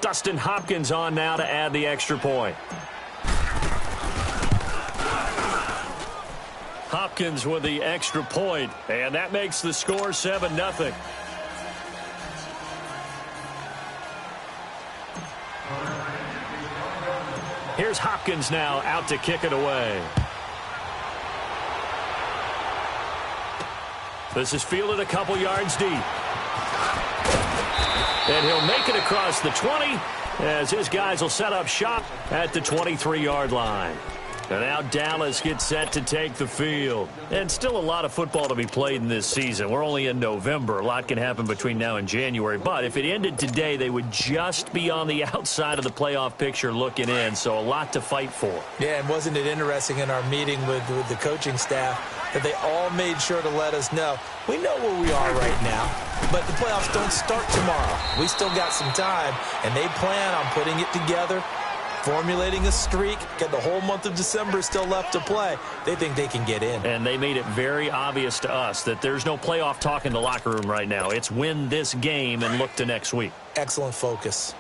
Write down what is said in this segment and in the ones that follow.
Dustin Hopkins on now to add the extra point. Hopkins with the extra point, and that makes the score 7-0. Here's Hopkins now out to kick it away. This is fielded a couple yards deep. And he'll make it across the 20 as his guys will set up shop at the 23-yard line. And now Dallas gets set to take the field. And still a lot of football to be played in this season. We're only in November. A lot can happen between now and January. But if it ended today, they would just be on the outside of the playoff picture looking in. So a lot to fight for. Yeah, and wasn't it interesting in our meeting with the coaching staff that they all made sure to let us know, we know where we are right now, but the playoffs don't start tomorrow. We still got some time, and they plan on putting it together, formulating a streak, get the whole month of December still left to play. They think they can get in. And they made it very obvious to us that there's no playoff talk in the locker room right now. It's win this game and look to next week. Excellent focus.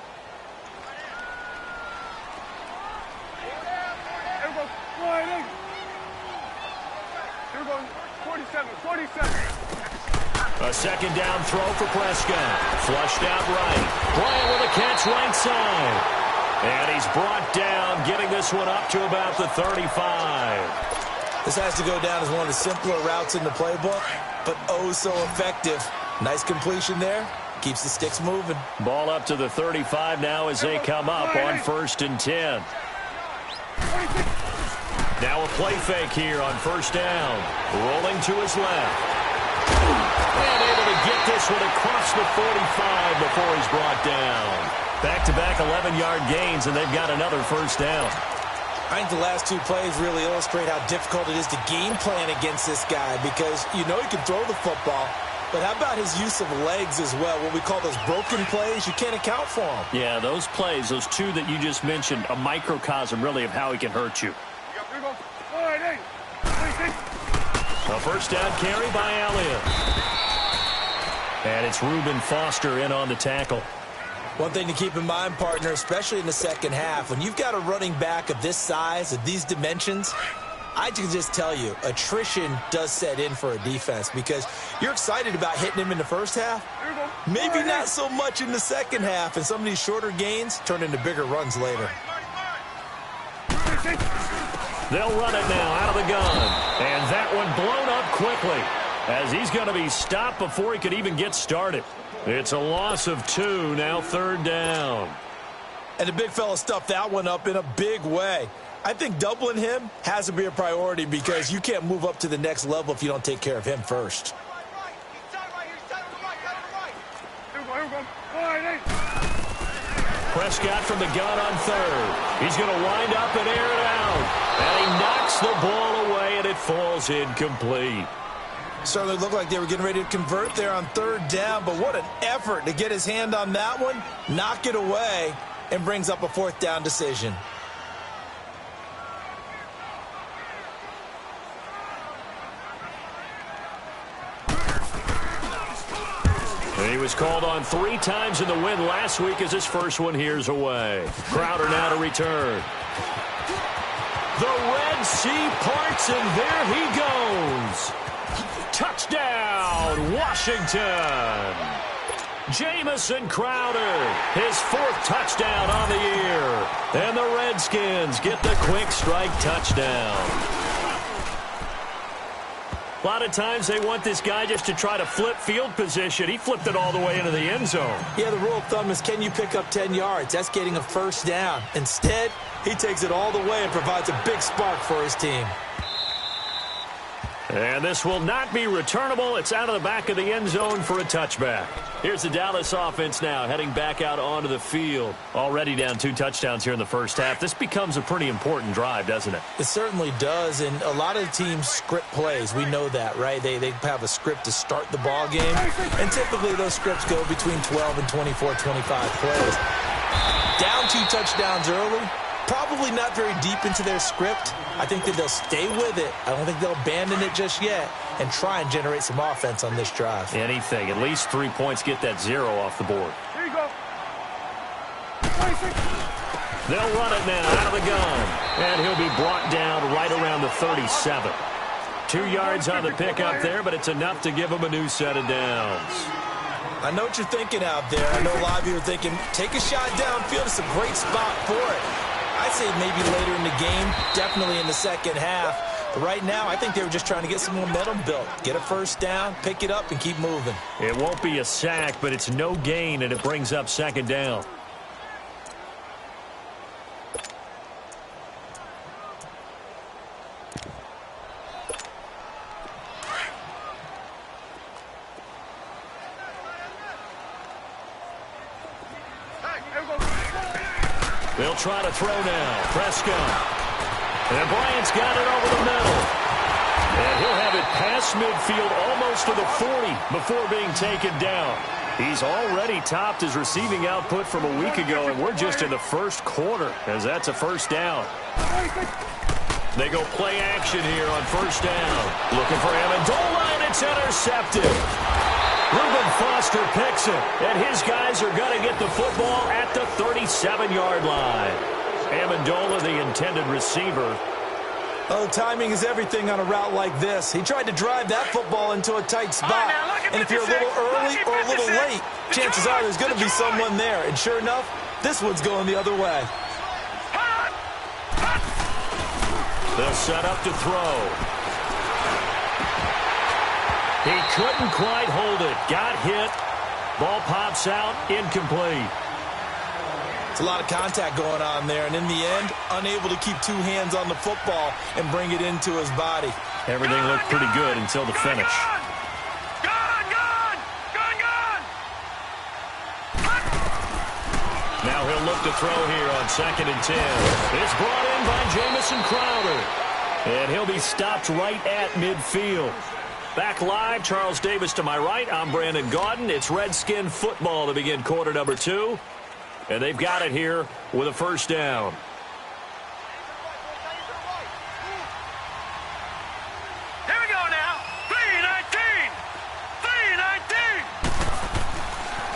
A second down throw for Prescott. Flushed out right. Bryant with a catch right side. And he's brought down, getting this one up to about the 35. This has to go down as one of the simpler routes in the playbook, but oh so effective. Nice completion there. Keeps the sticks moving. Ball up to the 35 now as they come up on 1st and 10. Now a play fake here on 1st down. Rolling to his left. And able to get this one across the 45 before he's brought down. Back-to-back 11-yard gains, and they've got another 1st down. I think the last two plays really illustrate how difficult it is to game plan against this guy because you know he can throw the football, but how about his use of legs as well? What we call those broken plays, you can't account for them. Yeah, those plays, those two that you just mentioned, a microcosm really of how he can hurt you. A 1st down carry by Elliott. And it's Reuben Foster in on the tackle. One thing to keep in mind, partner, especially in the second half, when you've got a running back of this size, of these dimensions, I can just tell you, attrition does set in for a defense because you're excited about hitting him in the first half. Maybe not so much in the second half, and some of these shorter gains turn into bigger runs later. They'll run it now out of the gun. And that one blown up quickly as he's going to be stopped before he could even get started. It's a loss of 2, now 3rd down. And the big fella stuffed that one up in a big way. I think doubling him has to be a priority because you can't move up to the next level if you don't take care of him first. Prescott from the gun on 3rd. He's going to wind up and air it out. And he knocks the ball away, and it falls incomplete. Certainly looked like they were getting ready to convert there on 3rd down, but what an effort to get his hand on that one, knock it away, and brings up a 4th down decision. And he was called on 3 times in the win last week as his first one here's away. Crowder now to return. The Red Sea parts, and there he goes. Touchdown, Washington. Jamison Crowder, his 4th touchdown on the year. And the Redskins get the quick strike touchdown. A lot of times they want this guy just to try to flip field position. He flipped it all the way into the end zone. Yeah, the rule of thumb is can you pick up 10 yards? That's getting a 1st down. Instead, he takes it all the way and provides a big spark for his team. And this will not be returnable. It's out of the back of the end zone for a touchback. Here's the Dallas offense now heading back out onto the field. Already down 2 touchdowns here in the first half. This becomes a pretty important drive, doesn't it? It certainly does, and a lot of teams script plays. We know that, right? They have a script to start the ball game, and typically those scripts go between 12 and 24, 25 plays. Down 2 touchdowns early. Probably not very deep into their script. I think that they'll stay with it. I don't think they'll abandon it just yet and try and generate some offense on this drive. Anything. At least 3 points, get that 0 off the board. Here you go. They'll run it now out of the gun. And he'll be brought down right around the 37. 2 yards on the pickup there, but it's enough to give him a new set of downs. I know what you're thinking out there. I know a lot of you are thinking, take a shot downfield. It's a great spot for it. I'd say maybe later in the game, definitely in the second half. But right now, I think they were just trying to get some momentum built. Get a first down, pick it up, and keep moving. It won't be a sack, but it's no gain, and it brings up second down. They'll try to throw now. Prescott. And Bryant's got it over the middle. And he'll have it past midfield almost to the 40 before being taken down. He's already topped his receiving output from a week ago, and we're just in the first quarter as that's a first down. They go play action here on first down. Looking for Amendola, and it's intercepted. Reuben Foster picks it, and his guys are going to get the football at the 37-yard line. Amendola, the intended receiver. Oh, timing is everything on a route like this. He tried to drive that football into a tight spot. And if you're a little early or a little late, chances are there's going to be someone there. And sure enough, this one's going the other way. They'll set up to throw. He couldn't quite hold it. Got hit. Ball pops out. Incomplete. It's a lot of contact going on there. And in the end, unable to keep 2 hands on the football and bring it into his body. Everything looked pretty good until the finish. Now he'll look to throw here on 2nd and 10. It's brought in by Jamison Crowder. And he'll be stopped right at midfield. Back live, Charles Davis to my right. I'm Brandon Gaudin. It's Redskin football to begin quarter number 2. And they've got it here with a first down. Here we go now. 3-19. 3-19.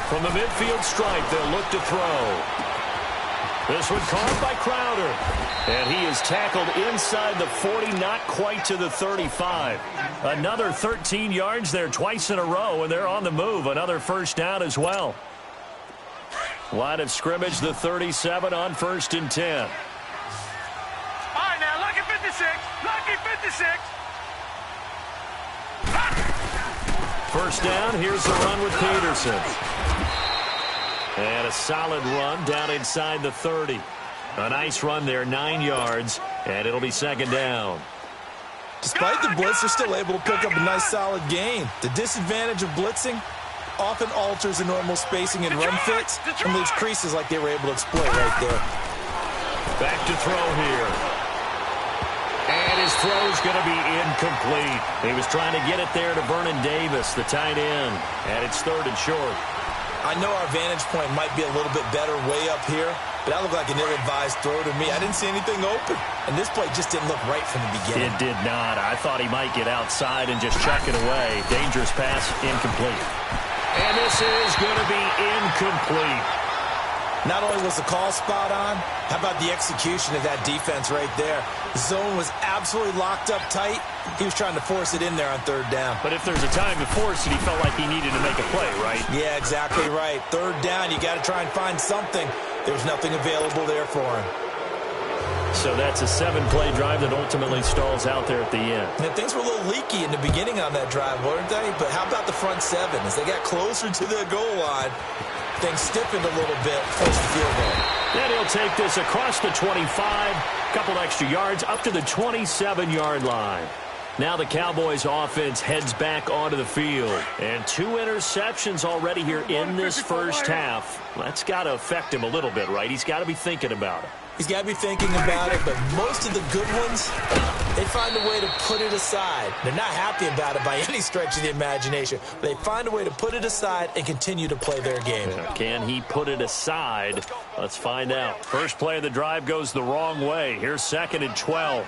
From the midfield stripe, they'll look to throw. This one caught by Crowder. And he is tackled inside the 40, not quite to the 35. Another 13 yards there twice in a row, and they're on the move. Another first down as well. Line of scrimmage, the 37 on 1st and 10. All right, now, lucky 56. Lucky 56. First down, here's the run with Peterson. And a solid run down inside the 30. A nice run there, 9 yards, and it'll be second down. Despite the blitz, they're still able to pick up a nice, solid gain. The disadvantage of blitzing often alters the normal spacing and run fits and leaves creases like they were able to exploit right there. Back to throw here. And his throw's going to be incomplete. He was trying to get it there to Vernon Davis, the tight end, and it's 3rd and short. I know our vantage point might be a little bit better way up here, but that looked like an ill-advised throw to me. I didn't see anything open, and this play just didn't look right from the beginning. It did not. I thought he might get outside and just chuck it away. Dangerous pass, incomplete. And this is going to be incomplete. Not only was the call spot on, how about the execution of that defense right there? The zone was absolutely locked up tight. He was trying to force it in there on 3rd down. But if there's a time to force it, he felt like he needed to make a play, right? Yeah, exactly right. 3rd down, you got to try and find something. There's nothing available there for him. So that's a 7-play drive that ultimately stalls out there at the end. And things were a little leaky in the beginning on that drive, weren't they? But how about the front 7? As they got closer to the goal line, things stiffened a little bit, forced the field goal. Then he'll take this across the 25, a couple extra yards, up to the 27-yard line. Now the Cowboys offense heads back onto the field. And 2 interceptions already here in this first half. That's got to affect him a little bit, right? He's got to be thinking about it. He's got to be thinking about it, but most of the good ones, they find a way to put it aside. They're not happy about it by any stretch of the imagination, but they find a way to put it aside and continue to play their game. Can he put it aside? Let's find out. First play of the drive goes the wrong way. Here's 2nd and 12.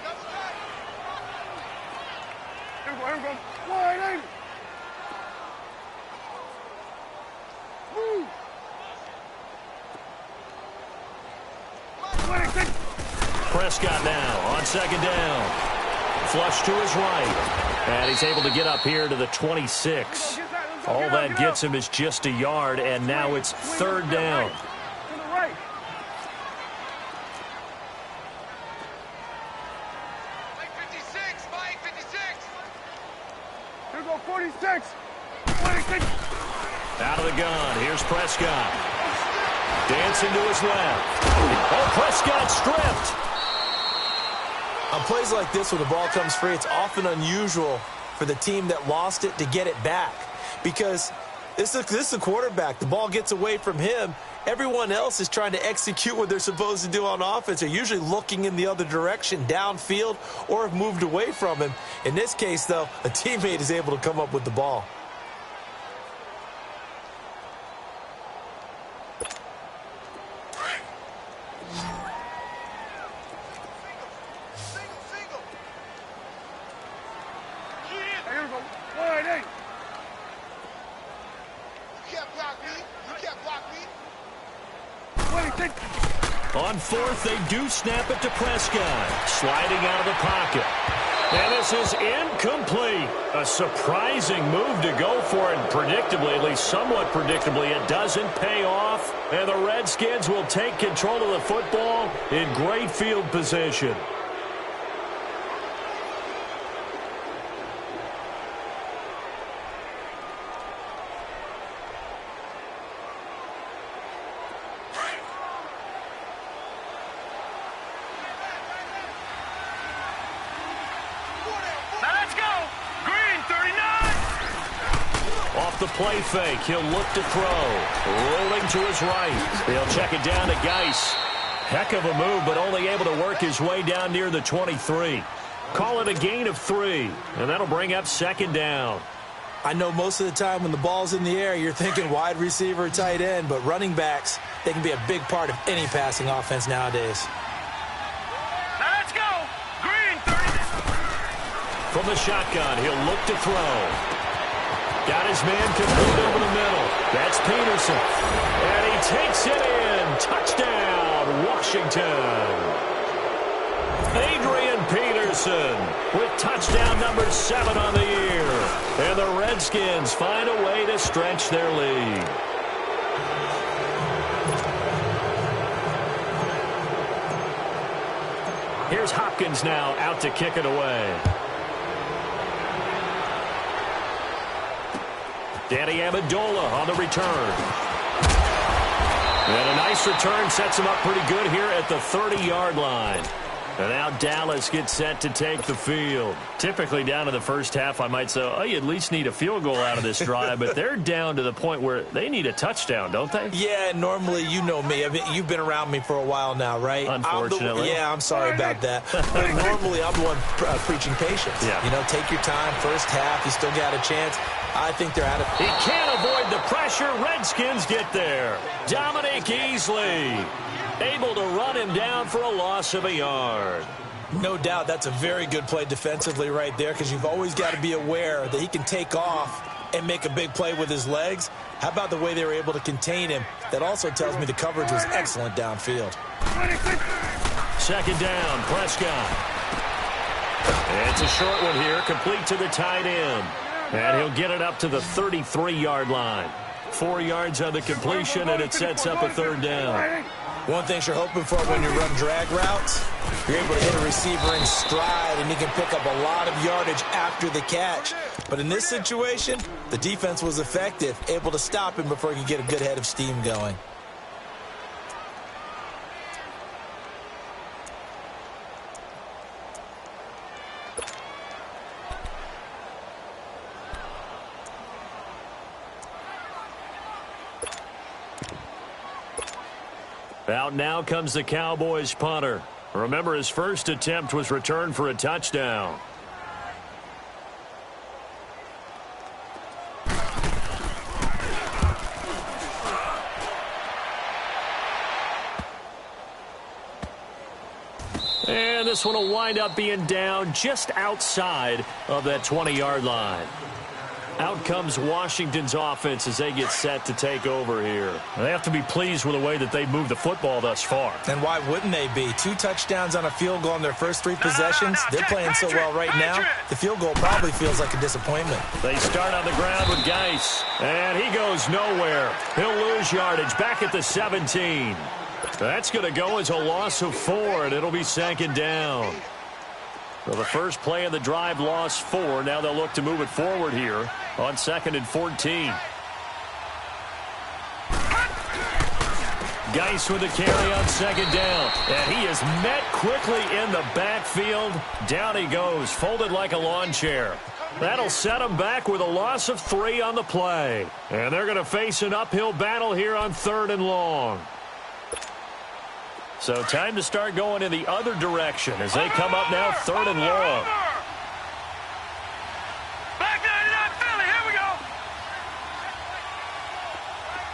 Prescott now on second down. Flush to his right. And he's able to get up here to the 26. All that gets him is just a yard, and now it's third down. To the right. Mike 56, Mike 56. Here go 46. 26. Out of the gun. Here's Prescott. Dancing to his left. Oh, Prescott stripped. On plays like this, when the ball comes free, it's often unusual for the team that lost it to get it back. Because this is the quarterback. The ball gets away from him. Everyone else is trying to execute what they're supposed to do on offense. They're usually looking in the other direction, downfield, or have moved away from him. In this case, though, a teammate is able to come up with the ball. On fourth, they do snap it to Prescott. Sliding out of the pocket. And this is incomplete. A surprising move to go for it. Predictably, at least somewhat predictably, it doesn't pay off. And the Redskins will take control of the football in great field position. The play fake. He'll look to throw. Rolling to his right. He'll check it down to Geis. Heck of a move, but only able to work his way down near the 23. Call it a gain of 3, and that'll bring up second down. I know most of the time when the ball's in the air, you're thinking wide receiver, tight end, but running backs, they can be a big part of any passing offense nowadays. Now let's go. Green, 30. From the shotgun, he'll look to throw. Got his man complete over the middle. That's Peterson. And he takes it in. Touchdown, Washington. Adrian Peterson with touchdown number 7 on the year. And the Redskins find a way to stretch their lead. Here's Hopkins now out to kick it away. Danny Amendola on the return. And a nice return sets him up pretty good here at the 30-yard line. And now Dallas gets set to take the field. Typically down to the first half, I might say, oh, you at least need a field goal out of this drive. But they're down to the point where they need a touchdown, don't they? Yeah, normally, you know me. I mean, you've been around me for a while now, right? Unfortunately. I'm sorry about that. But normally, I'm the one preaching patience. Yeah. You know, take your time. First half, you still got a chance. I think they're out of... He can't avoid the pressure. Redskins get there. Dominic Easley able to run him down for a loss of a yard. No doubt that's a very good play defensively right there, because you've always got to be aware that he can take off and make a big play with his legs. How about the way they were able to contain him? That also tells me the coverage was excellent downfield. Second down, Prescott. It's a short one here, complete to the tight end. And he'll get it up to the 33-yard line. 4 yards on the completion, and it sets up a third down. One thing you're hoping for when you run drag routes, you're able to hit a receiver in stride, and he can pick up a lot of yardage after the catch. But in this situation, the defense was effective, able to stop him before he could get a good head of steam going. Out now comes the Cowboys punter. Remember, his first attempt was returned for a touchdown. And this one will wind up being down just outside of that 20-yard line. Out comes Washington's offense as they get set to take over here. They have to be pleased with the way that they've moved the football thus far. And why wouldn't they be? 2 touchdowns on a field goal in their first 3 possessions. They're playing so well right now, the field goal probably feels like a disappointment. They start on the ground with Geis, and he goes nowhere. He'll lose yardage back at the 17. That's going to go as a loss of 4, and it'll be 2nd down. So the first play of the drive lost 4. Now they'll look to move it forward here on 2nd and 14. Geis with the carry on 2nd down. And he is met quickly in the backfield. Down he goes, folded like a lawn chair. That'll set him back with a loss of 3 on the play. And they're going to face an uphill battle here on 3rd and long. So time to start going in the other direction as they come up now 3rd and long. Back 99 Philly, here we go.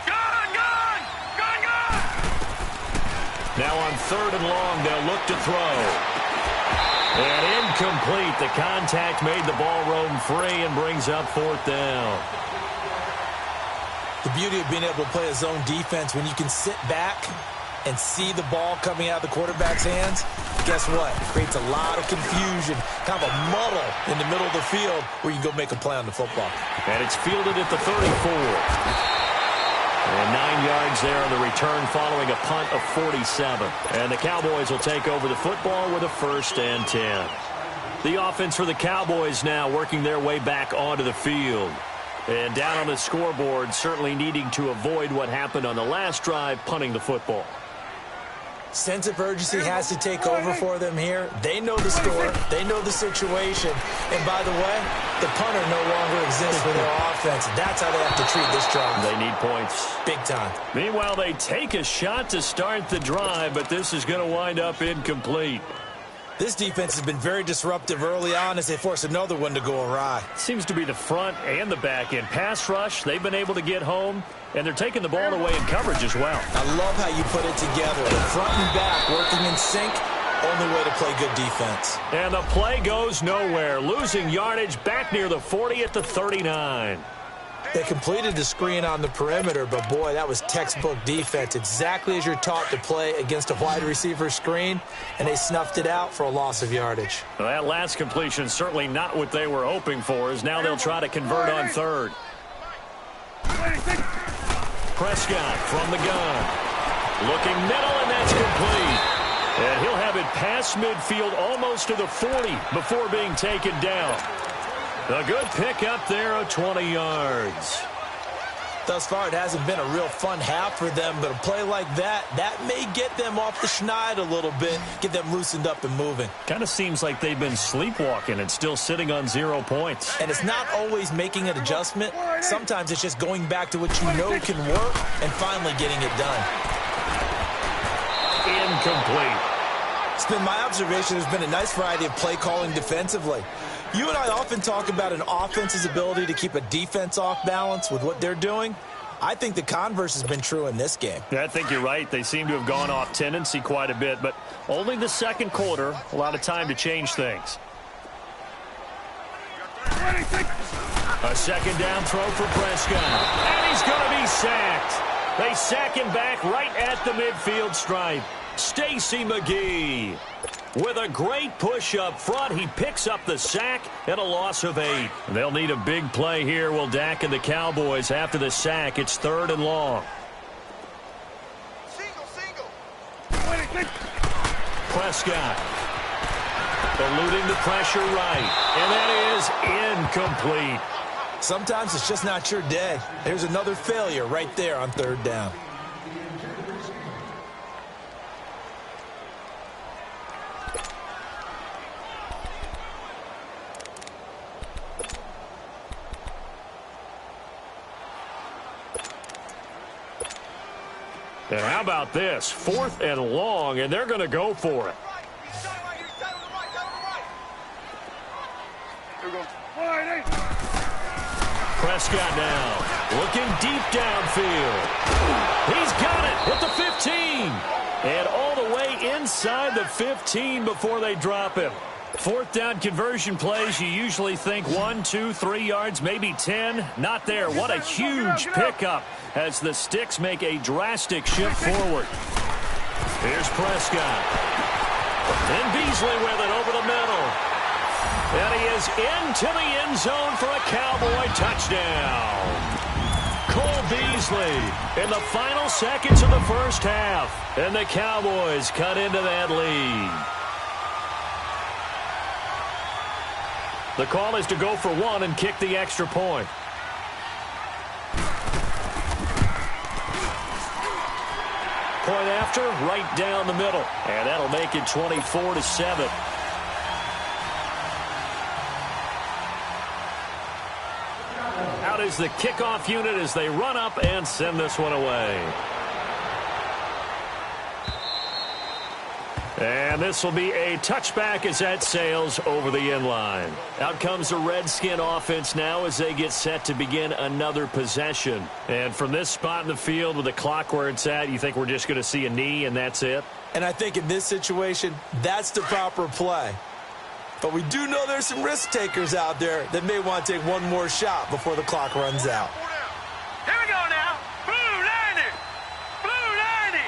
Gun. Now on 3rd and long, they'll look to throw. And incomplete. The contact made the ball roam free and brings up 4th down. The beauty of being able to play a zone defense when you can sit back and see the ball coming out of the quarterback's hands, guess what? It creates a lot of confusion, kind of a muddle in the middle of the field where you can go make a play on the football. And it's fielded at the 34. And 9 yards there on the return following a punt of 47. And the Cowboys will take over the football with a 1st and 10. The offense for the Cowboys now working their way back onto the field. And down on the scoreboard, certainly needing to avoid what happened on the last drive, punting the football. Sense of urgency has to take over for them here. They know the score. They know the situation. And by the way, the punter no longer exists for their offense. That's how they have to treat this drive. They need points. Big time. Meanwhile, they take a shot to start the drive, but this is going to wind up incomplete. This defense has been very disruptive early on as they force another one to go awry. Seems to be the front and the back end. Pass rush, they've been able to get home, and they're taking the ball away in coverage as well. I love how you put it together. The front and back working in sync, only way to play good defense. And the play goes nowhere. Losing yardage back near the 40 at the 39. They completed the screen on the perimeter, but boy, that was textbook defense. Exactly as you're taught to play against a wide receiver screen, and they snuffed it out for a loss of yardage. Well, that last completion certainly not what they were hoping for, as now they'll try to convert on 3rd. Prescott from the gun. Looking middle, and that's complete. And he'll have it past midfield almost to the 40 before being taken down. A good pickup there of 20 yards. Thus far, it hasn't been a real fun half for them, but a play like that may get them off the schneid a little bit, get them loosened up and moving. Kind of seems like they've been sleepwalking and still sitting on 0 points. And it's not always making an adjustment. Sometimes it's just going back to what you know can work and finally getting it done. Incomplete. It's been my observation there's been a nice variety of play calling defensively. You and I often talk about an offense's ability to keep a defense off balance with what they're doing. I think the converse has been true in this game. Yeah, I think you're right. They seem to have gone off tendency quite a bit, but only the second quarter, a lot of time to change things. A 2nd down throw for Prescott, and he's going to be sacked. They sack him back right at the midfield stripe. Stacy McGee. With a great push up front, he picks up the sack and a loss of 8. They'll need a big play here, will Dak and the Cowboys after the sack. It's 3rd and long. Single. Prescott eluding the pressure right, and that is incomplete. Sometimes it's just not your day. There's another failure right there on 3rd down. And how about this? 4th and long, and they're going to go for it. Prescott now looking deep downfield. He's got it at the 15. And all the way inside the 15 before they drop him. Fourth down conversion plays, you usually think 1, 2, 3 yards, maybe 10. Not there. What a huge pickup as the Sticks make a drastic shift forward. Here's Prescott. And Beasley with it over the middle. And he is into the end zone for a Cowboy touchdown. Cole Beasley in the final seconds of the first half. And the Cowboys cut into that lead. The call is to go for one and kick the extra point. Point after, right down the middle. And that'll make it 24-7. Out is the kickoff unit as they run up and send this one away. And this will be a touchback as that sails over the end line. Out comes the Redskin offense now as they get set to begin another possession. And from this spot in the field with the clock where it's at, you think we're just going to see a knee and that's it? And I think in this situation, that's the proper play. But we do know there's some risk takers out there that may want to take one more shot before the clock runs out. Here we go now. Blue 90. Blue 90.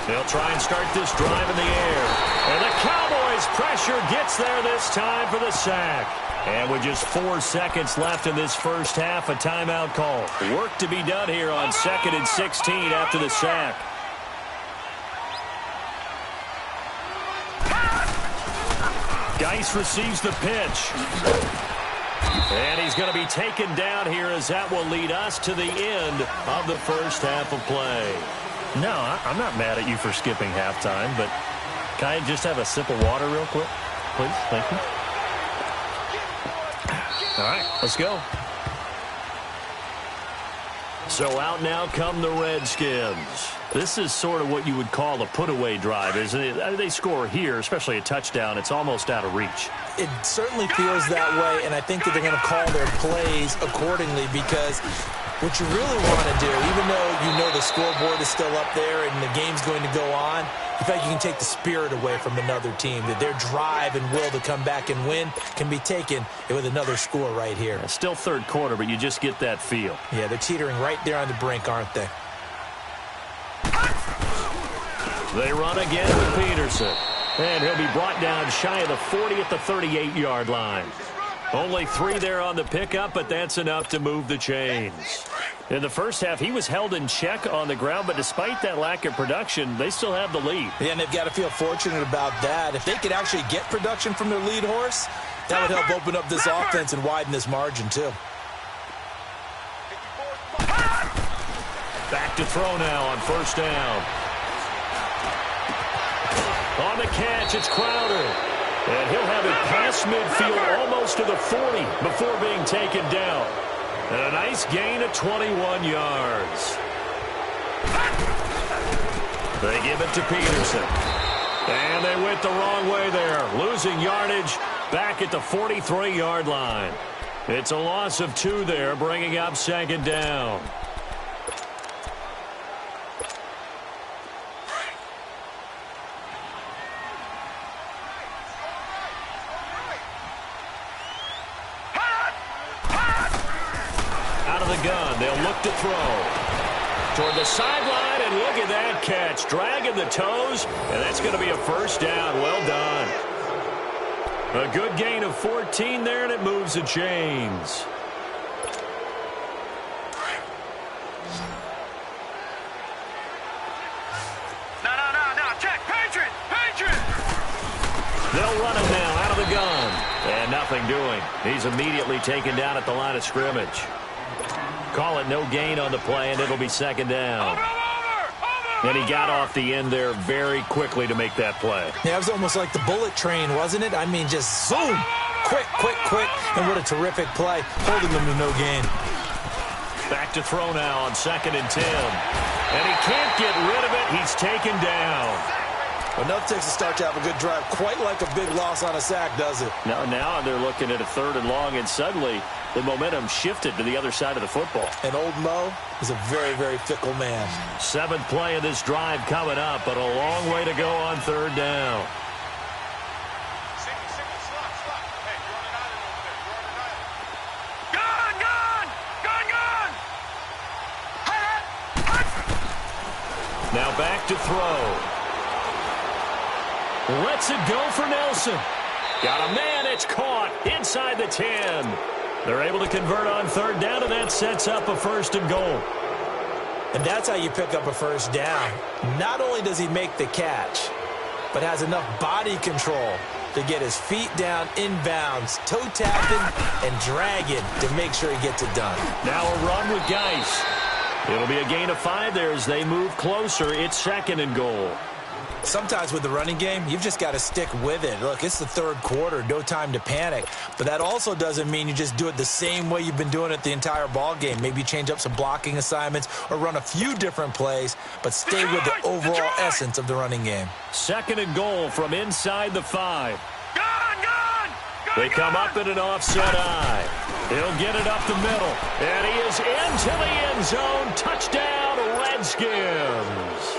They'll try and start this drive in the air. And the Cowboys' pressure gets there this time for the sack. And with just 4 seconds left in this first half, a timeout call. Work to be done here on 2nd and 16 after the sack. Geis receives the pitch. And he's going to be taken down here as that will lead us to the end of the first half of play. No, I'm not mad at you for skipping halftime, but can I just have a sip of water real quick? Please, thank you. All right, let's go. So out now come the Redskins. This is sort of what you would call a put-away drive, isn't it? They score here, especially a touchdown. It's almost out of reach. It certainly feels that way, and I think that they're going to call their plays accordingly because what you really want to do, even though you know the scoreboard is still up there and the game's going to go on, in fact, you can take the spirit away from another team, that their drive and will to come back and win can be taken with another score right here. Yeah, still third quarter, but you just get that feel. Yeah, they're teetering right there on the brink, aren't they? They run again with Peterson. And he'll be brought down shy of the 40 at the 38-yard line. Only 3 there on the pickup, but that's enough to move the chains. In the first half, he was held in check on the ground, but despite that lack of production, they still have the lead. Yeah, and they've got to feel fortunate about that. If they could actually get production from their lead horse, that would help open up this offense and widen this margin, too. Back to throw now on first down. On the catch, it's Crowder. And he'll have it past midfield almost to the 40 before being taken down. And a nice gain of 21 yards. They give it to Peterson. And they went the wrong way there, losing yardage back at the 43-yard line. It's a loss of 2 there, bringing up second down. Gun. They'll look to throw toward the sideline, and look at that catch, dragging the toes, and that's going to be a first down. Well done. A good gain of 14 there, and it moves the chains. No, check, Patriot. They'll run it now out of the gun, and nothing doing. He's immediately taken down at the line of scrimmage. Call it no gain on the play, and it'll be second down. And he got off the end there very quickly to make that play. Yeah, it was almost like the bullet train, wasn't it? I mean, just zoom. Quick. And what a terrific play, holding them to no gain. Back to throw now on 2nd and 10. And he can't get rid of it. He's taken down. Well, nothing takes a start to have a good drive, quite like a big loss on a sack, does it? Now they're looking at a 3rd and long, and suddenly the momentum shifted to the other side of the football. And old Mo is a very, very fickle man. 7th play of this drive coming up, but a long way to go on 3rd down. Now back to throw. Lets it go for Nelson. Got a man, it's caught inside the 10. They're able to convert on 3rd down, and that sets up a 1st and goal. And that's how you pick up a 1st down. Not only does he make the catch, but has enough body control to get his feet down inbounds, toe tapping and dragging to make sure he gets it done. Now a run with Geis. It'll be a gain of 5 there as they move closer. It's 2nd and goal. Sometimes with the running game, you've just got to stick with it. Look, it's the 3rd quarter, no time to panic. But that also doesn't mean you just do it the same way you've been doing it the entire ball game. Maybe change up some blocking assignments or run a few different plays, but stay with the overall essence of the running game. 2nd and goal from inside the 5. They come up in an offset eye. He'll get it up the middle. And he is into the end zone. Touchdown, Redskins.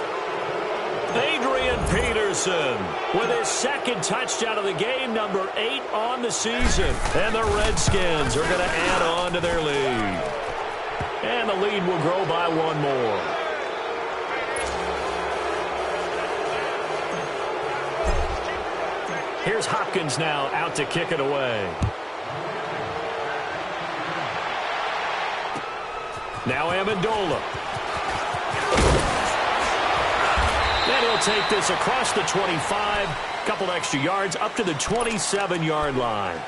Adrian Peterson with his 2nd touchdown of the game, number 8 on the season. And the Redskins are going to add on to their lead. And the lead will grow by 1 more. Here's Hopkins now out to kick it away. Now Amendola. And he'll take this across the 25, couple extra yards, up to the 27-yard line.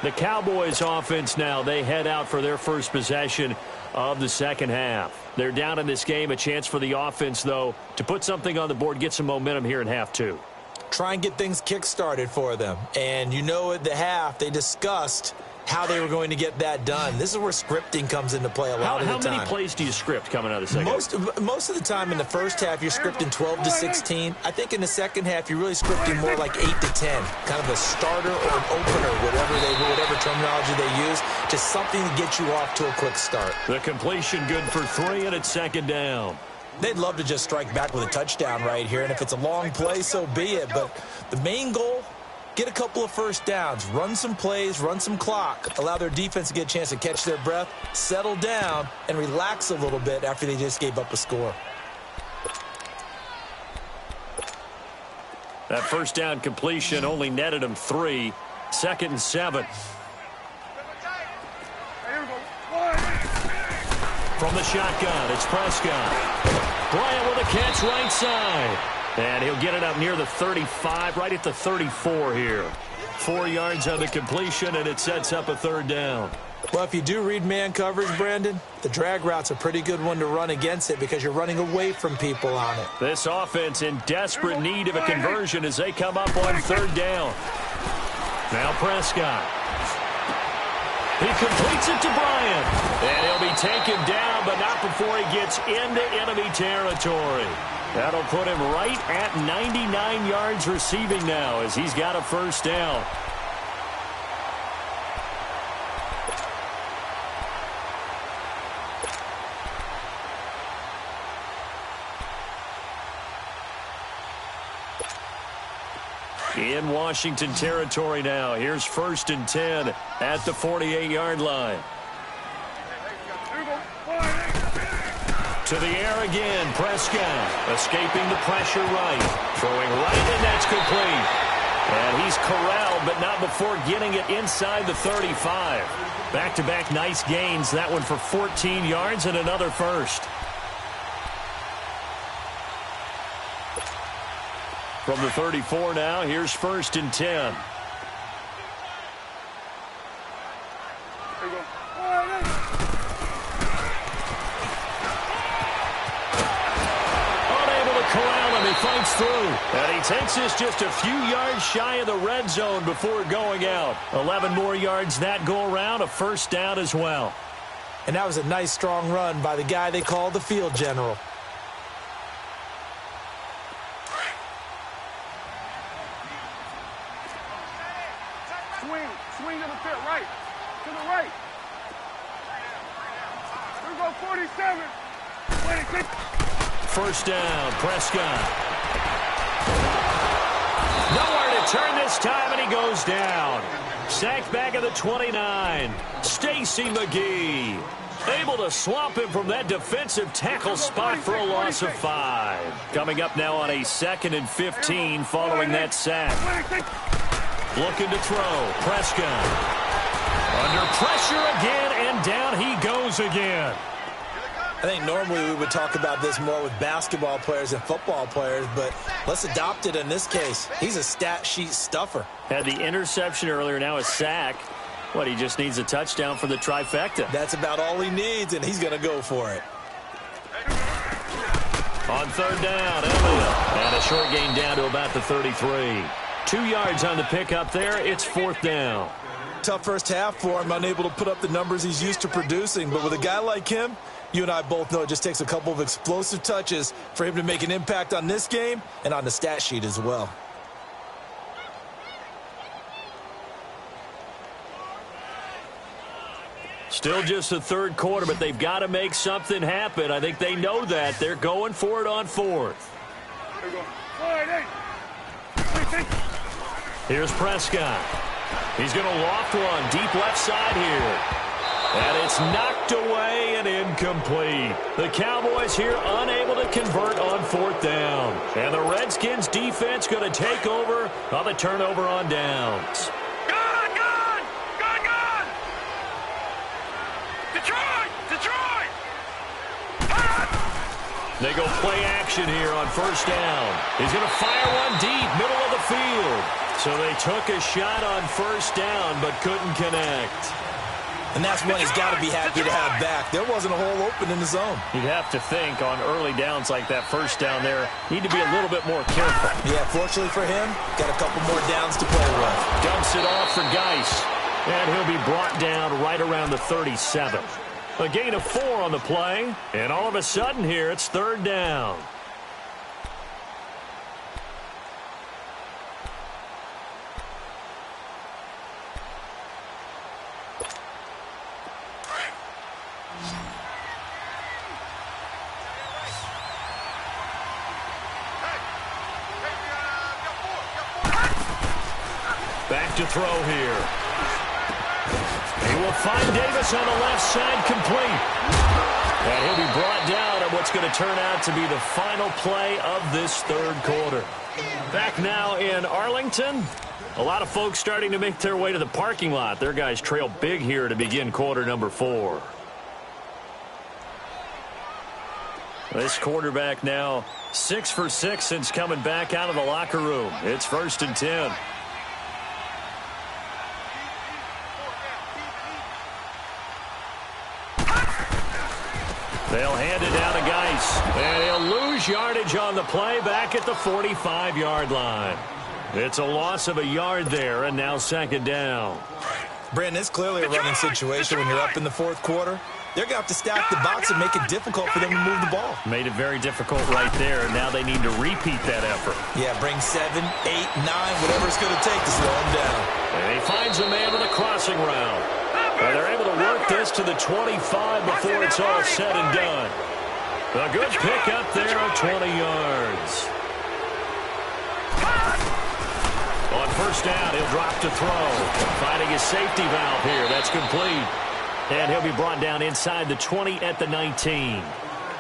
The Cowboys offense now, they head out for their first possession of the 2nd half. They're down in this game, a chance for the offense, though, to put something on the board, get some momentum here in half 2. Try and get things kick-started for them. And you know at the half, they discussed how they were going to get that done. This is where scripting comes into play a lot of the time. How many plays do you script coming out of the 2nd? Most of the time in the 1st half, you're scripting 12 to 16. I think in the 2nd half, you're really scripting more like 8 to 10. Kind of a starter or an opener, whatever terminology they use. Just something to get you off to a quick start. The completion good for 3, and it's 2nd down. They'd love to just strike back with a touchdown right here, and if it's a long play, so be it. But the main goal, get a couple of 1st downs, run some plays, run some clock, allow their defense to get a chance to catch their breath, settle down, and relax a little bit after they just gave up a score. That 1st down completion only netted them 3. 2nd and 7. From the shotgun, it's Prescott. Bryant with a catch right side. And he'll get it up near the 35, right at the 34 here. 4 yards on the completion, and it sets up a 3rd down. Well, if you do read man coverage, Brandon, the drag route's a pretty good one to run against it because you're running away from people on it. This offense in desperate need of a conversion as they come up on 3rd down. Now Prescott. He completes it to Bryant. And he'll be taken down, but not before he gets into enemy territory. That'll put him right at 99 yards receiving now as he's got a 1st down. In Washington territory now. Here's 1st and 10 at the 48-yard line. To the air again, Prescott escaping the pressure right. Throwing right, and that's complete. And he's corralled, but not before getting it inside the 35. Back-to-back nice gains. That one for 14 yards and another 1st. From the 34 now, here's 1st and 10. Unable to corral him, he fights through. And he takes this just a few yards shy of the red zone before going out. 11 more yards that go around, a 1st down as well. And that was a nice, strong run by the guy they call the field general. swing. Swing to the pit, right. To the right. Here we go, 47. 26. First down, Prescott. Nowhere to turn this time, and he goes down. Sacked back at the 29. Stacy McGee able to swamp him from that defensive tackle spot for a loss of 5. Coming up now on a 2nd and 15 following that sack. Looking to throw. Prescott. Under pressure again, and down he goes again. I think normally we would talk about this more with basketball players and football players, but let's adopt it in this case. He's a stat sheet stuffer. Had the interception earlier, now a sack. What, he just needs a touchdown for the trifecta. That's about all he needs, and he's going to go for it. On 3rd down, Elliott. And a short gain down to about the 33. 2 yards on the pickup there. It's 4th down. Tough first half for him, unable to put up the numbers he's used to producing. But with a guy like him, you and I both know it just takes a couple of explosive touches for him to make an impact on this game and on the stat sheet as well. Still just the 3rd quarter, but they've got to make something happen. I think they know that. They're going for it on 4th. Here's Prescott. He's going to loft one deep left side here. And it's knocked away and incomplete. The Cowboys here unable to convert on 4th down. And the Redskins defense going to take over on the turnover on downs. They go play action here on 1st down. He's going to fire one deep, middle of the field. So they took a shot on 1st down, but couldn't connect. And that's one he's got to be happy to have back. There wasn't a hole open in the zone. You'd have to think on early downs like that 1st down there, need to be a little bit more careful. Yeah, fortunately for him, got a couple more downs to play with. Dumps it off for Geis. And he'll be brought down right around the 37. A gain of 4 on the play, and all of a sudden here, it's 3rd down. Back to throw here. He will find Davis on the left side, complete. And he'll be brought down at what's going to turn out to be the final play of this 3rd quarter. Back now in Arlington. A lot of folks starting to make their way to the parking lot. Their guys trail big here to begin quarter number 4. This quarterback now 6 for 6 since coming back out of the locker room. It's 1st and 10. They'll hand it down to Geis. And he'll lose yardage on the play back at the 45-yard line. It's a loss of a yard there, and now 2nd down. Brandon, it's clearly a running situation when you're up in the 4th quarter. They're going to have to stack the box and make it difficult for them to move the ball. Made it very difficult right there. Now they need to repeat that effort. Yeah, bring 7, 8, 9, whatever it's going to take to slow him down. And he finds a man with a crossing route. And they're able to work this to the 25 before it's all said and done. A good pickup there of 20 yards. On 1st down, he'll drop to throw. Finding his safety valve here. That's complete. And he'll be brought down inside the 20 at the 19.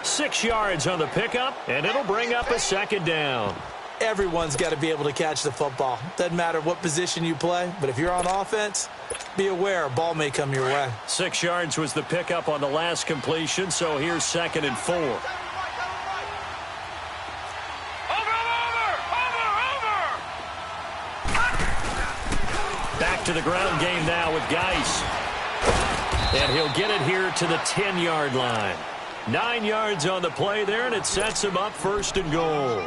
6 yards on the pickup, and it'll bring up a 2nd down. Everyone's got to be able to catch the football. Doesn't matter what position you play, but if you're on offense, be aware a ball may come your way. 6 yards was the pickup on the last completion, so here's 2nd and 4. Back to the ground game now with Geis. And he'll get it here to the 10-yard line. 9 yards on the play there, and it sets him up 1st and goal.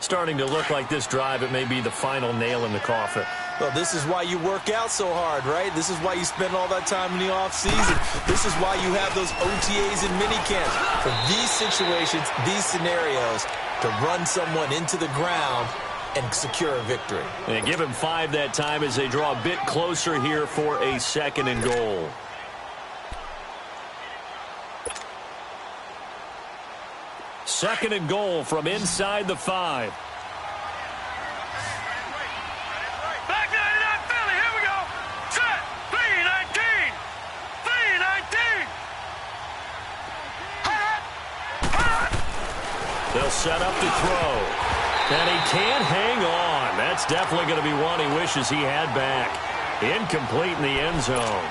Starting to look like this drive, it may be the final nail in the coffin. Well, this is why you work out so hard, right? This is why you spend all that time in the offseason. This is why you have those OTAs and minicamps. For these situations, these scenarios, to run someone into the ground and secure a victory. And give him 5 that time as they draw a bit closer here for a 2nd and goal. Second and goal from inside the 5. Back 99 Philly, here we go. Set, 319. 319. They'll set up to throw. And he can't hang on. That's definitely going to be one he wishes he had back. Incomplete in the end zone.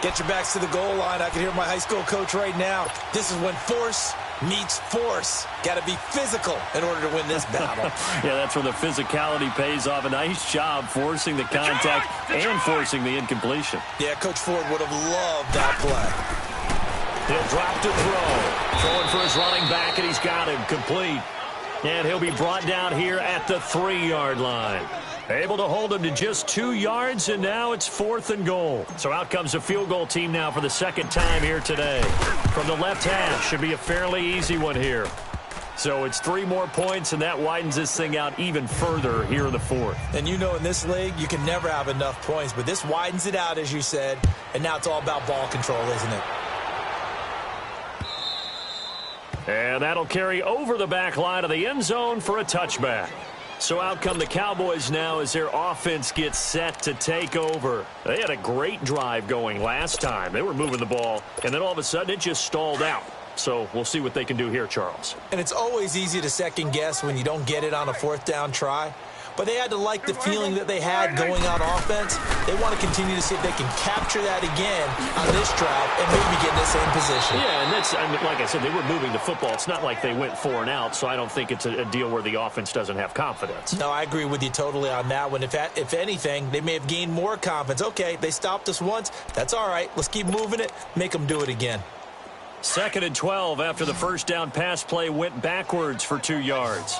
Get your backs to the goal line. I can hear my high school coach right now. This is when force meets force. Got to be physical in order to win this battle. Yeah, that's where the physicality pays off. A nice job forcing the contact and forcing the incompletion. Yeah, Coach Ford would have loved that play. He'll drop to throw. Throwing for his running back, and he's got him complete. And he'll be brought down here at the 3-yard line. Able to hold him to just 2 yards, and now it's 4th and goal. So out comes the field goal team now for the 2nd time here today. From the left half, should be a fairly easy one here. So it's 3 more points, and that widens this thing out even further here in the 4th. And you know in this league, you can never have enough points, but this widens it out, as you said, and now it's all about ball control, isn't it? And that'll carry over the back line of the end zone for a touchback. So out come the Cowboys now as their offense gets set to take over. They had a great drive going last time. They were moving the ball, and then all of a sudden it just stalled out. So we'll see what they can do here, Charles. And it's always easy to second guess when you don't get it on a 4th down try. But they had to like the feeling that they had going on offense. They want to continue to see if they can capture that again on this drive and maybe get in the same position. Yeah, and that's, like I said, they were moving the football. It's not like they went 4 and out, so I don't think it's a deal where the offense doesn't have confidence. No, I agree with you totally on that one. If anything, they may have gained more confidence. Okay, they stopped us once. That's all right. Let's keep moving it. Make them do it again. 2nd and 12 after the first down pass play went backwards for 2 yards.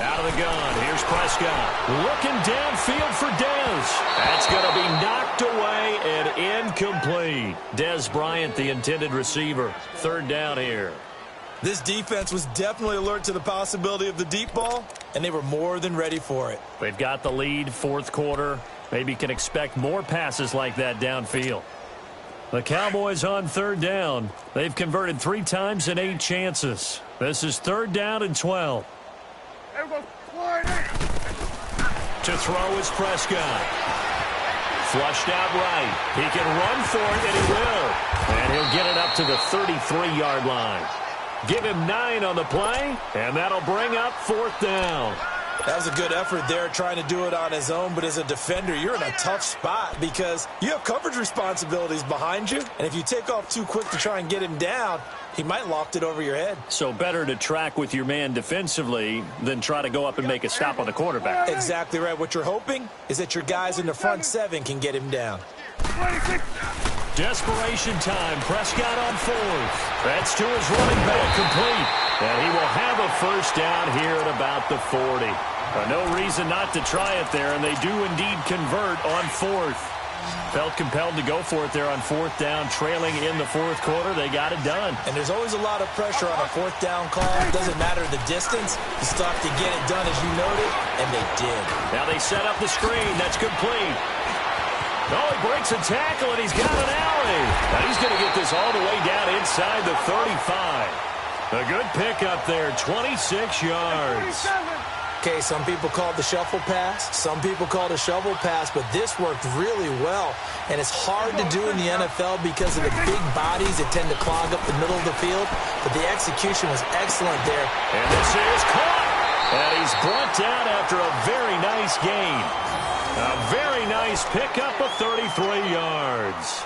Out of the gun, here's Prescott. Looking downfield for Dez. That's going to be knocked away and incomplete. Dez Bryant, the intended receiver. 3rd down here. This defense was definitely alert to the possibility of the deep ball, and they were more than ready for it. They've got the lead, 4th quarter. Maybe can expect more passes like that downfield. The Cowboys on 3rd down. They've converted 3 times in 8 chances. This is 3rd down and 12. To throw is Prescott. Flushed out right. He can run for it, and he will. And he'll get it up to the 33-yard line. Give him 9 on the play, and that'll bring up 4th down. That was a good effort there, trying to do it on his own. But as a defender, you're in a tough spot because you have coverage responsibilities behind you. And if you take off too quick to try and get him down, he might loft it over your head. So better to track with your man defensively than try to go up and make a stop on the quarterback. Exactly right. What you're hoping is that your guys in the front 7 can get him down. Desperation time. Prescott on 4th. That's to his running back, complete. And he will have a 1st down here at about the 40. No reason not to try it there, and they do indeed convert on 4th. Felt compelled to go for it there on 4th down, trailing in the 4th quarter. They got it done. And there's always a lot of pressure on a 4th down call. It doesn't matter the distance. You still have to get it done, as you noted, and they did. Now they set up the screen. That's complete. Oh, he breaks a tackle, and he's got an alley. Now he's going to get this all the way down inside the 35. A good pickup there, 26 yards. Okay, some people call it the shuffle pass. Some people call it a shovel pass, but this worked really well. And it's hard to do in the NFL because of the big bodies that tend to clog up the middle of the field. But the execution was excellent there. And this is caught. And he's brought down after a very nice gain. A very nice pickup of 33 yards.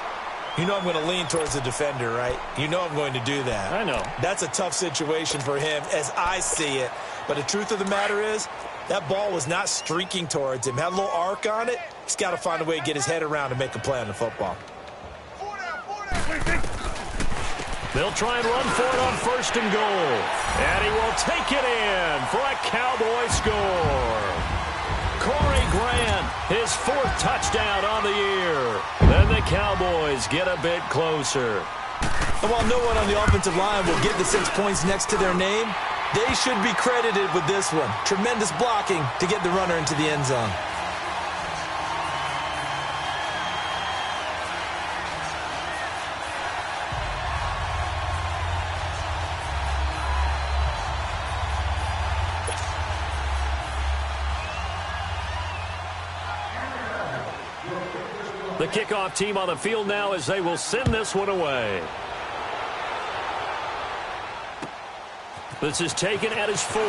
You know I'm going to lean towards the defender, right? You know I'm going to do that. I know. That's a tough situation for him as I see it. But the truth of the matter is, that ball was not streaking towards him. Had a little arc on it. He's got to find a way to get his head around and make a play on the football. They'll try and run for it on 1st and goal. And he will take it in for a Cowboy score. Corey Grant, his 4th touchdown on the year. Then the Cowboys get a bit closer. And while no one on the offensive line will get the 6 points next to their name, they should be credited with this one. Tremendous blocking to get the runner into the end zone. The kickoff team on the field now as they will send this one away. This is taken at his 4.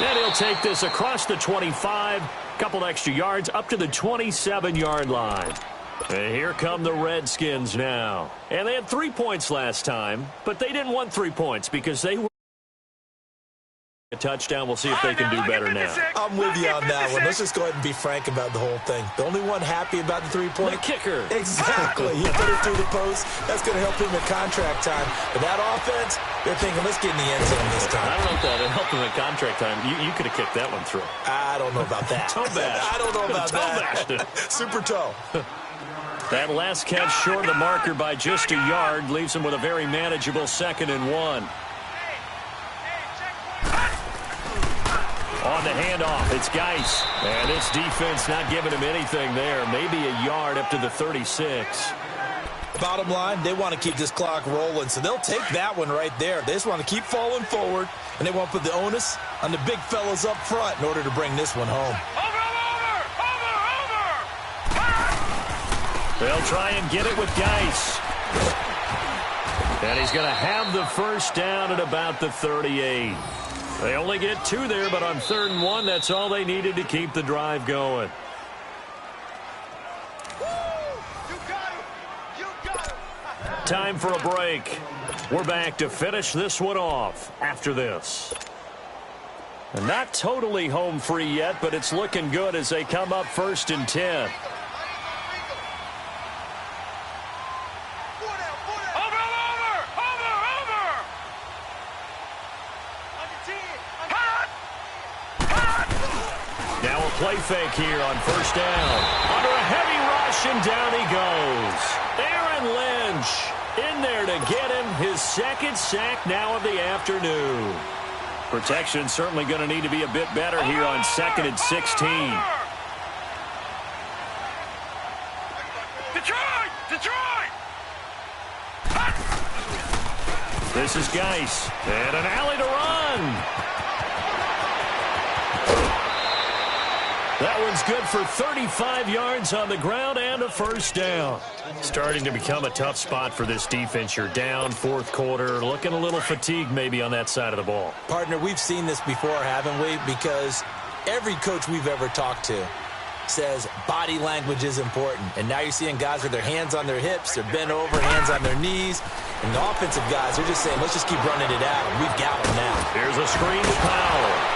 And he'll take this across the 25. Couple extra yards up to the 27-yard line. And here come the Redskins now. And they had 3 points last time, but they didn't want 3 points because they were a touchdown. We'll see if they can do better now. I'm with you on that one. Let's just go ahead and be frank about the whole thing. The only one happy about the 3-point. The kicker. Exactly. He put it through the post. That's going to help him in contract time. But that offense, they're thinking, let's get in the end zone this time. I don't know if that helped him in contract time. You could have kicked that one through. I don't know about that. Toe bash. I don't know about that. Super toe. That last catch short of the marker by just a yard leaves him with a very manageable 2nd and 1. On the handoff, it's Geis. And this defense not giving him anything there. Maybe a yard up to the 36. Bottom line, they want to keep this clock rolling, so they'll take that one right there. They just want to keep falling forward, and they want to put the onus on the big fellas up front in order to bring this one home. They'll try and get it with Geis. And he's going to have the first down at about the 38. They only get 2 there, but on 3rd and 1, that's all they needed to keep the drive going. Time for a break. We're back to finish this one off after this. And not totally home free yet, but it's looking good as they come up 1st and 10. Play fake here on 1st down. Under a heavy rush, and down he goes. Aaron Lynch in there to get him his 2nd sack now of the afternoon. Protection certainly going to need to be a bit better here on 2nd and 16. Detroit! This is Geis. And an alley to run. That one's good for 35 yards on the ground and a 1st down. Starting to become a tough spot for this defense. You're down 4th quarter, looking a little fatigued maybe on that side of the ball. Partner, we've seen this before, haven't we? Because every coach we've ever talked to says body language is important. And now you're seeing guys with their hands on their hips, they're bent over, hands on their knees. And the offensive guys are just saying, let's just keep running it out. We've got them now. Here's a screen to Powell.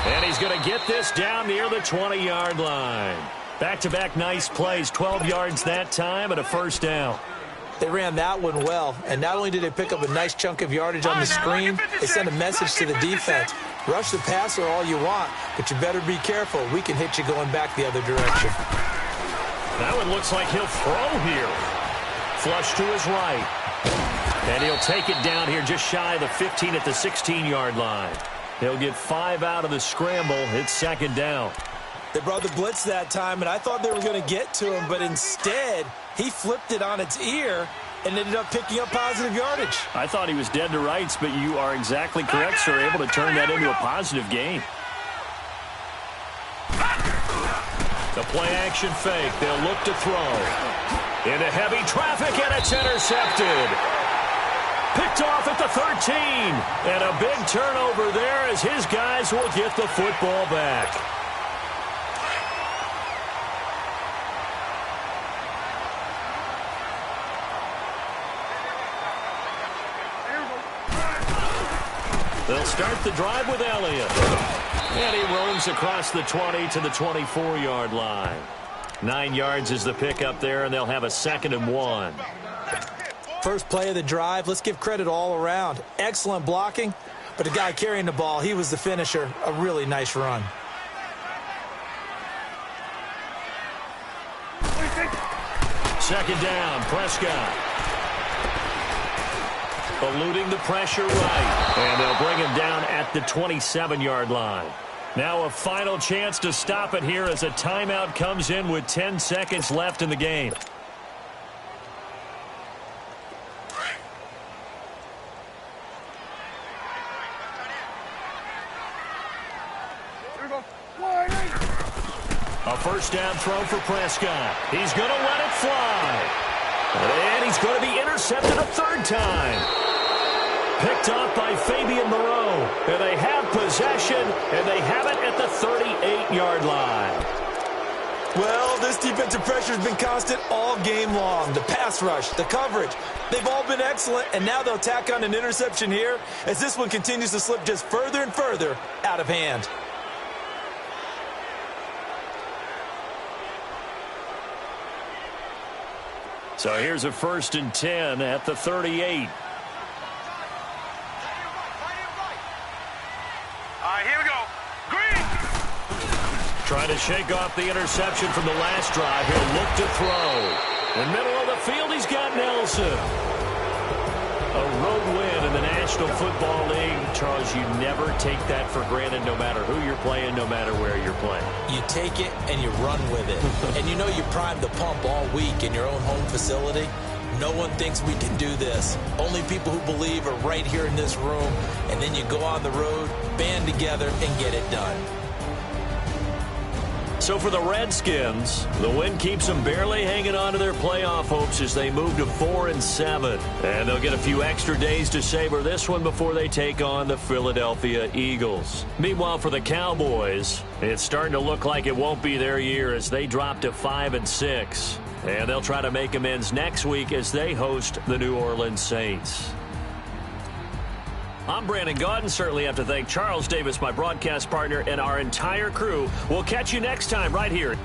And he's going to get this down near the 20-yard line. Back-to-back nice plays, 12 yards that time and a 1st down. They ran that one well, and not only did they pick up a nice chunk of yardage on the screen, they sent a message to the defense. Rush the passer all you want, but you better be careful. We can hit you going back the other direction. That one looks like he'll throw here. Flush to his right. And he'll take it down here just shy of the 15 at the 16-yard line. He'll get 5 out of the scramble. It's 2nd down. They brought the blitz that time, and I thought they were going to get to him, but instead, he flipped it on its ear and ended up picking up positive yardage. I thought he was dead to rights, but you are exactly correct, sir. Able to turn that into a positive gain. The play-action fake. They'll look to throw. Into heavy traffic, and it's intercepted. Picked off at the 13. And a big turnover there as his guys will get the football back. They'll start the drive with Elliott. And he roams across the 20 to the 24-yard line. 9 yards is the pickup there, and they'll have a 2nd and 1. First play of the drive, let's give credit all around. Excellent blocking, but the guy carrying the ball, he was the finisher. A really nice run. second down. Prescott eluding the pressure right. And they'll bring him down at the 27-yard line. Now a final chance to stop it here as a timeout comes in with 10 seconds left in the game. A first down throw for Prescott. He's going to let it fly. And he's going to be intercepted a third time. Picked off by Fabian Moreau. And they have possession, and they have it at the 38-yard line. Well, this defensive pressure has been constant all game long. The pass rush, the coverage, they've all been excellent, and now they'll tack on an interception here as this one continues to slip just further and further out of hand. So here's a 1st and 10 at the 38. Here we go. Green. Trying to shake off the interception from the last drive. He'll look to throw. In the middle of the field, he's got Nelson. A road win in the National Football League. Charles, you never take that for granted no matter who you're playing, no matter where you're playing. You take it and you run with it. And you know you primed the pump all week in your own home facility. No one thinks we can do this. Only people who believe are right here in this room. And then you go on the road, band together, and get it done. So for the Redskins, the win keeps them barely hanging on to their playoff hopes as they move to 4-7. And they'll get a few extra days to savor this one before they take on the Philadelphia Eagles. Meanwhile, for the Cowboys, it's starting to look like it won't be their year as they drop to 5-6. And they'll try to make amends next week as they host the New Orleans Saints. I'm Brandon Gaudin. Certainly have to thank Charles Davis, my broadcast partner, and our entire crew. We'll catch you next time right here.